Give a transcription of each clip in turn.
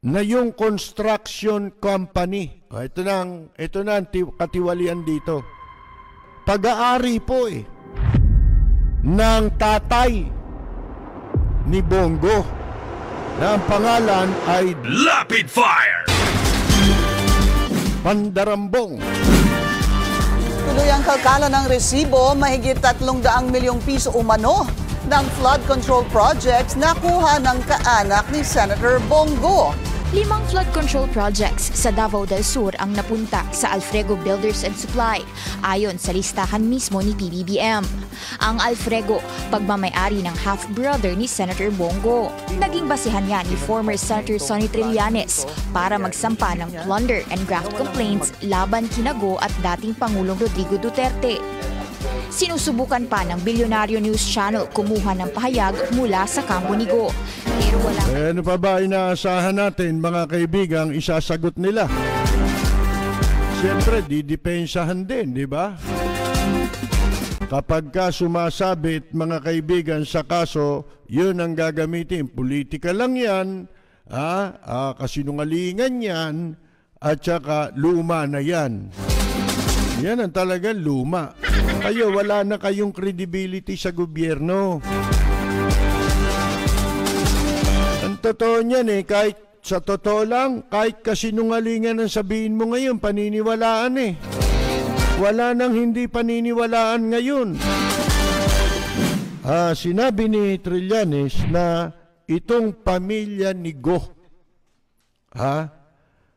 na yung construction company, ito na ang katiwalian dito, pag-aari po ng tatay ni Bongo na ang pangalan ay Lapid Fire Pandarambong. Tuloy ang kalkala ng resibo, mahigit 300 milyong piso umano ng flood control projects nakuha ng kaanak ni Senator Bongo. 5 flood control projects sa Davao del Sur ang napunta sa Alfrego Builders and Supply ayon sa listahan mismo ni PBBM. Ang Alfrego, pagmamayari ng half-brother ni Senator Bongo. Naging basihan niya ni former Senator Sonny Trillanes para magsampa ng plunder and graft complaints laban kina Go at dating Pangulong Rodrigo Duterte. Sinusubukan pa ng Bilyonaryo News Channel kumuha ng pahayag mula sa kampo ni Go. Pero wala. Ano pa ba inaasahan natin, mga kaibigang, isasagot nila? Siyempre, didepensahan din, di ba? Kapag ka sumasabit, mga kaibigan, sa kaso, yun ang gagamitin. Politika lang yan, kasinungalingan yan, at saka luma na yan. Yan ang talagang luma. Kayo, wala na kayong credibility sa gobyerno. Ang totoo niyan kahit sa totoo lang, kahit kasinungalingan ang sabihin mo ngayon, paniniwalaan Wala nang hindi paniniwalaan ngayon. Sinabi ni Trillanes na itong pamilya ni Go,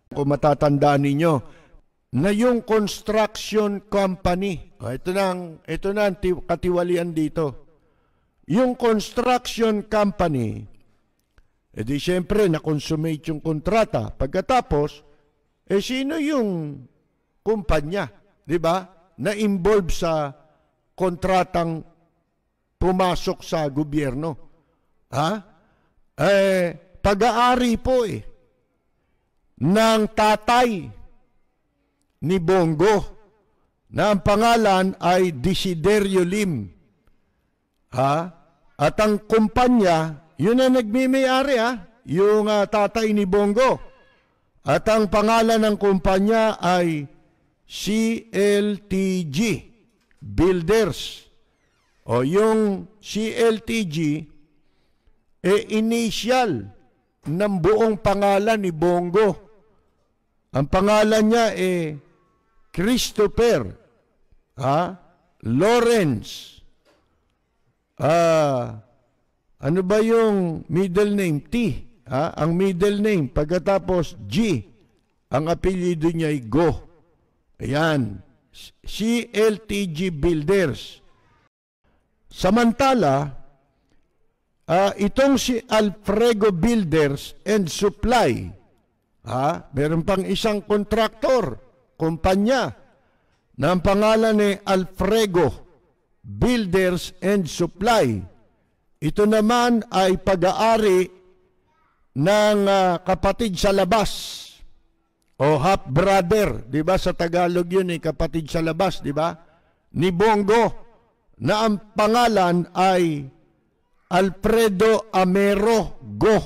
kung matatandaan ninyo, na yung construction company, ito na ang katiwalian dito. Yung construction company, edi siyempre na-consummate yung kontrata. Pagkatapos, sino yung kumpanya, di ba, na involved sa kontratang pumasok sa gobyerno? Pag-aari po ng tatay ni Bongo na ang pangalan ay Desiderio Lim. At ang kumpanya, yun ang nagmimay-ari, yung tatay ni Bongo. At ang pangalan ng kumpanya ay CLTG Builders. O yung CLTG, initial ng buong pangalan ni Bongo. Ang pangalan niya Christopher Lawrence. Ano ba yung middle name? T. Ang middle name. Pagkatapos G. Ang apelyido niya ay Go. Ayan. CLTG Builders. Samantala, itong si Alfrego Builders and Supply, meron pang isang kontraktor, kumpanya, na ang pangalan ni Alfrego Builders and Supply. Ito naman ay pag-aari ng kapatid sa labas o half-brother, di ba? Sa Tagalog yun kapatid sa labas, di ba? Ni Bongo, na ang pangalan ay Alfredo Amero Go.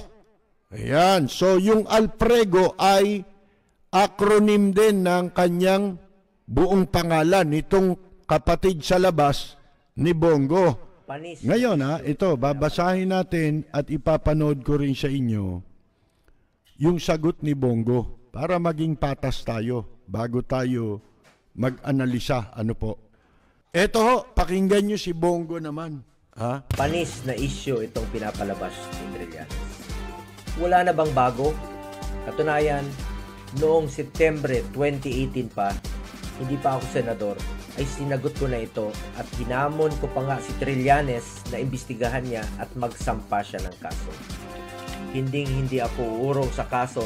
Ayan. So, yung Alfrego ay acronym din ng kanyang buong pangalan, itong kapatid sa labas ni Bongo. Ngayon, ito, babasahin natin at ipapanood ko rin sa inyo yung sagot ni Bongo para maging patas tayo bago tayo mag-analisa. Ano po? Ito, pakinggan nyo si Bongo naman. Panis na issue itong pinapalabas ni Trillanes. Wala na bang bago? Katunayan, noong Setyembre 2018 pa, hindi pa ako senador, ay sinagot ko na ito at hinamon ko pa nga si Trillanes na imbestigahan niya at magsampa siya ng kaso. Hindi ako uurong sa kaso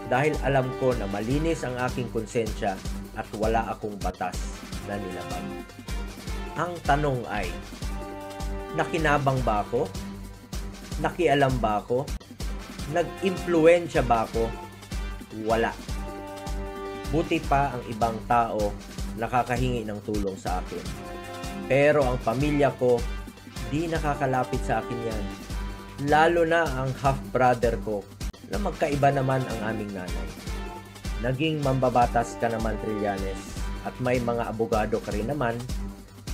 dahil alam ko na malinis ang aking konsensya at wala akong batas na nilabag. Ang tanong ay, nakinabang ba ako? Nakialam ba ako? Nag-impluwensya ba ako? Wala. Buti pa ang ibang tao nakakahingi ng tulong sa akin. Pero ang pamilya ko, di nakakalapit sa akin yan. Lalo na ang half-brother ko na magkaiba naman ang aming nanay. Naging mambabatas ka naman, Trillanes, at may mga abogado ka rin naman.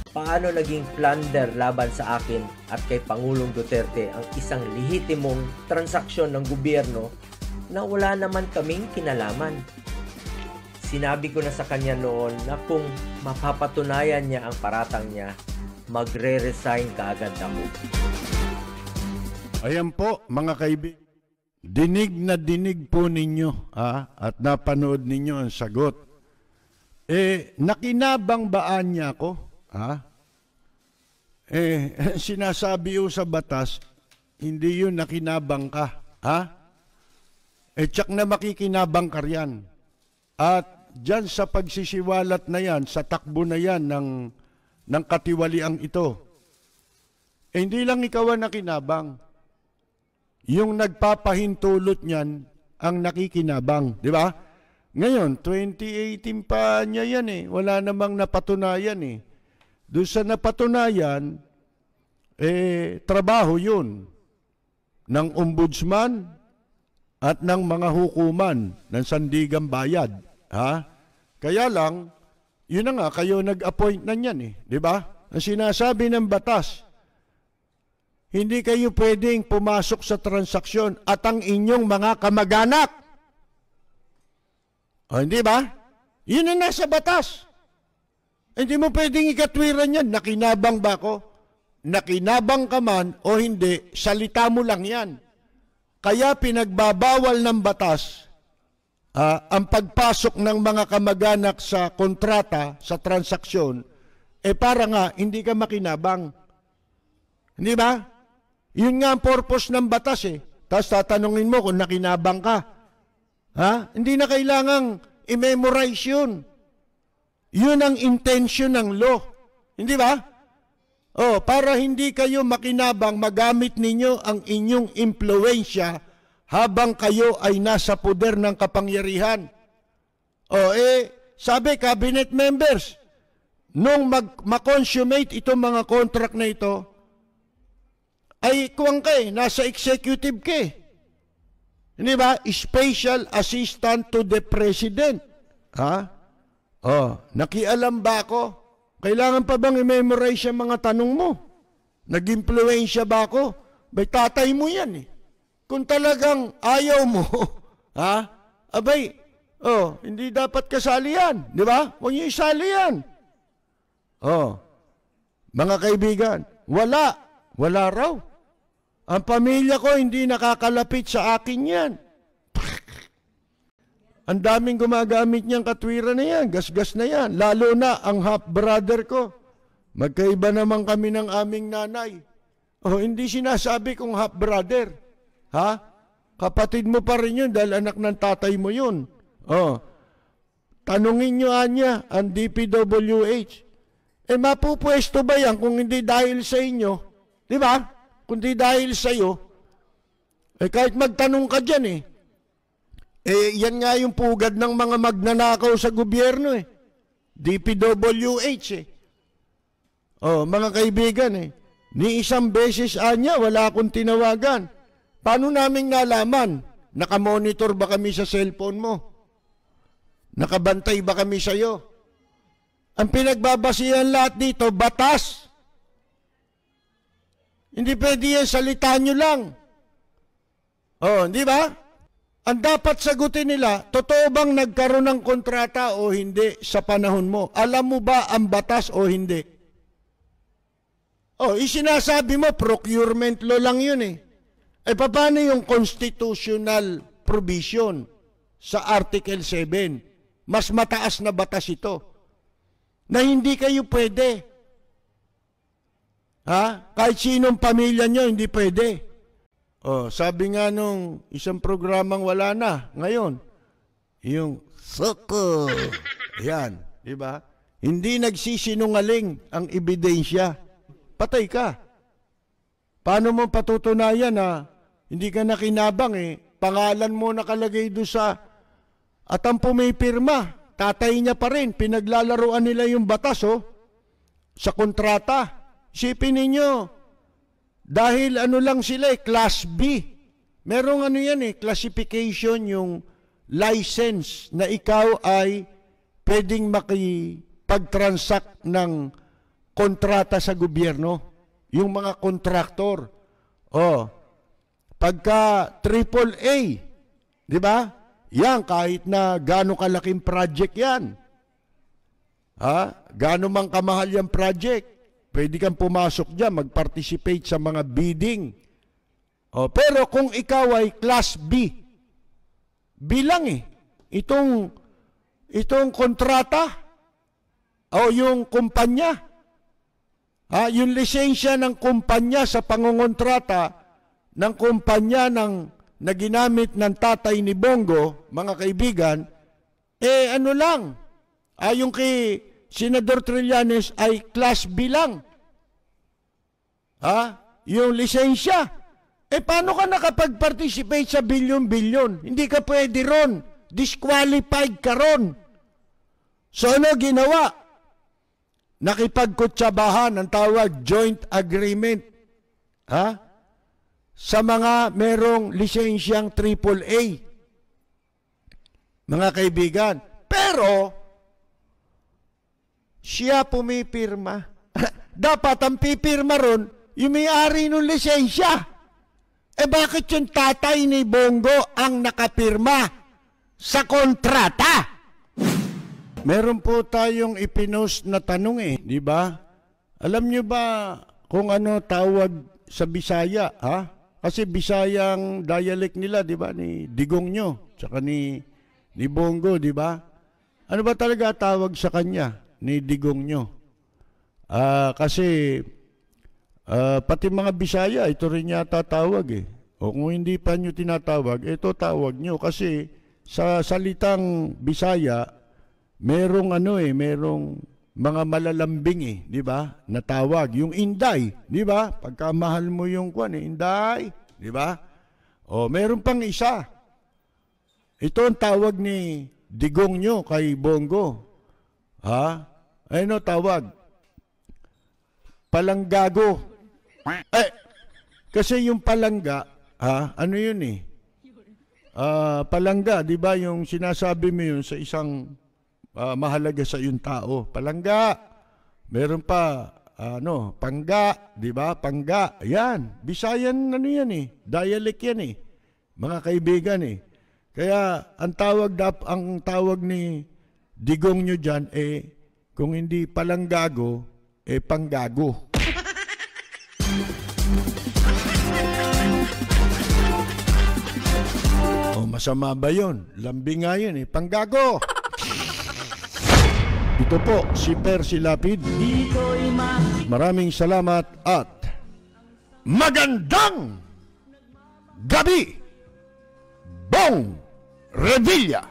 Paano naging plunder laban sa akin at kay Pangulong Duterte ang isang lehitimong transaksyon ng gobyerno na wala naman kaming kinalaman? Sinabi ko na sa kanya noon na kung mapapatunayan niya ang paratang niya, magre-resign kaagad ako. Ayan po, mga kaibigan. Dinig na dinig po ninyo at napanood ninyo ang sagot. Nakinabang baan niya ako? Sinasabi ko sa batas, hindi yun nakinabang ka. Tsak na makikinabang ka riyan. At dyan sa pagsisiwalat na yan, sa takbo na yan ng katiwaliang ito, hindi lang ikaw ang nakinabang. Yung nagpapahintulot niyan ang nakikinabang, di ba? Ngayon, 2018 pa niya yan wala namang napatunayan Doon sa napatunayan, trabaho yun ng ombudsman at ng mga hukuman ng Sandigang Bayad. Kaya lang, yun na nga, kayo nag-appoint na niyan di ba? Ang sinasabi ng batas, hindi kayo pwedeng pumasok sa transaksyon at ang inyong mga kamag-anak. Hindi ba? Yun ang nasa batas. Hindi mo pwedeng ikatwiran yan. Nakinabang ba ako? Nakinabang ka man o hindi, salita mo lang yan. Kaya pinagbabawal ng batas ang pagpasok ng mga kamag-anak sa kontrata, sa transaksyon, para nga hindi ka makinabang. Hindi ba? Yun nga ang purpose ng batas Tapos tatanungin mo kung nakinabang ka. Hindi na kailangang i-memorize yun. Yun ang intention ng law. Hindi ba? Para hindi kayo makinabang, magamit ninyo ang inyong impluwensya habang kayo ay nasa poder ng kapangyarihan. Sabi, cabinet members, nung ma-consummate itong mga contract na ito, ay kuwang ka nasa executive ka Hindi ba? Special Assistant to the President. Nakialam ba ako? Kailangan pa bang i-memorize yung mga tanong mo? Nag-impluensya ba ako? Bay, tatay mo yan Kung talagang ayaw mo, hindi dapat kasali yan. Di ba? Huwag niyo isali yan. Mga kaibigan, wala raw. Ang pamilya ko hindi nakakalapit sa akin yan. Ang daming gumagamit niyang katwiran na yan, gasgas na yan. Lalo na ang half-brother ko. Magkaiba naman kami ng aming nanay. Hindi sinasabi kong half-brother. Kapatid mo pa rin yun dahil anak ng tatay mo yun. Tanungin nyo anya, ang DPWH. Mapupwesto ba yan kung hindi dahil sa inyo? Di ba? Kundi dahil sa iyo, kahit magtanong ka dyan yan nga yung pugad ng mga magnanakaw sa gobyerno DPWH mga kaibigan ni isang beses anya, wala akong tinawagan. Paano namin nalaman? Nakamonitor ba kami sa cellphone mo? Nakabantay ba kami sa iyo? Ang pinagbabasihan lahat dito, batas. Hindi pwede yan, salita nyo lang. Di ba? Ang dapat sagutin nila, totoo bang nagkaroon ng kontrata o hindi sa panahon mo? Alam mo ba ang batas o hindi? Isinasabi mo, procurement law lang yun paano yung constitutional provision sa Article 7? Mas mataas na batas ito. Na hindi kayo pwede. Kahit sinong pamilya nyo, hindi pwede. Sabi nga nung isang programang wala na, ngayon, yung soko. Yan, di ba? Hindi nagsisinungaling ang ebidensya. Patay ka. Paano mo patutunayan na hindi ka nakinabang pangalan mo nakalagay doon sa at ang pumipirma, tatay niya pa rin, pinaglalaruan nila yung batas sa kontrata. Isipin ninyo, dahil lang sila Class B, Merong ano yan classification, yung license na ikaw ay pwedeng makipag-transact ng kontrata sa gobyerno. Yung mga kontraktor. Pagka AAA, di ba? Yan, kahit na gaano kalaking project yan. Gaano mang kamahal yung project, pwede kang pumasok dyan, mag-participate sa mga bidding. Pero kung ikaw ay Class B, bilang itong kontrata o yung kumpanya, yung lisensya ng kumpanya sa pangungontrata ng kumpanya na ginamit ng tatay ni Bongo, mga kaibigan, ano lang, yung kay Senador Trillanes ay Class B lang. Yung lisensya. Paano ka nakapag-participate sa bilyon-bilyon? Hindi ka pwede ron. Disqualified ka ron. So ano ginawa? Nakipagkutsabahan, ang tawag joint agreement. Sa mga merong lisensyang AAA. Mga kaibigan. Pero, siya pumipirma. Dapat ang pipirma ron, yung may-ari ng lisensya. Bakit yung tatay ni Bongo ang nakapirma sa kontrata? Meron po tayong ipinost na tanong di ba? Alam nyo ba kung ano tawag sa Bisaya, Kasi Bisayang dialect nila, di ba? Ni Digong nyo, tsaka ni Bongo, di ba? Ano ba talaga tawag sa kanya, ni Digong nyo? Kasi pati mga Bisaya, ito rin yata tawag O kung hindi pa nyo tinatawag, ito tawag nyo. Kasi sa salitang Bisaya, merong merong mga malalambing di ba? Na tawag. Yung Inday, di ba? Pagka mahal mo yung Inday, di ba? Meron pang isa. Ito ang tawag ni Digong nyo kay Bongo. Ano tawag? Palanggago. Kasi yung palangga, ano yun palangga, di ba? Yung sinasabi mo yun sa isang mahalaga sa yung tao. Palangga. Meron pa, pangga, di ba? Pangga. Yan. Bisayan, dialect yan mga kaibigan Kaya, ang tawag ni Digong nyo dyan, kung hindi palanggago, panggago. Masama ba yun? Lambing nga yun panggago. Ito po, si Percy Lapid. Maraming salamat at magandang gabi, Bong Revilla.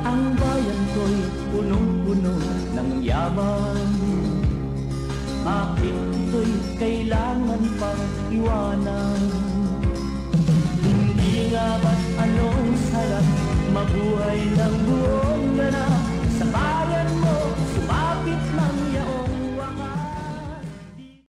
Ang bayan ko'y punong-puno ng yaman. Bakit ko'y kailangan pang iwanan? Hindi nga ba't anong sarap mabuhay ng buong ganap?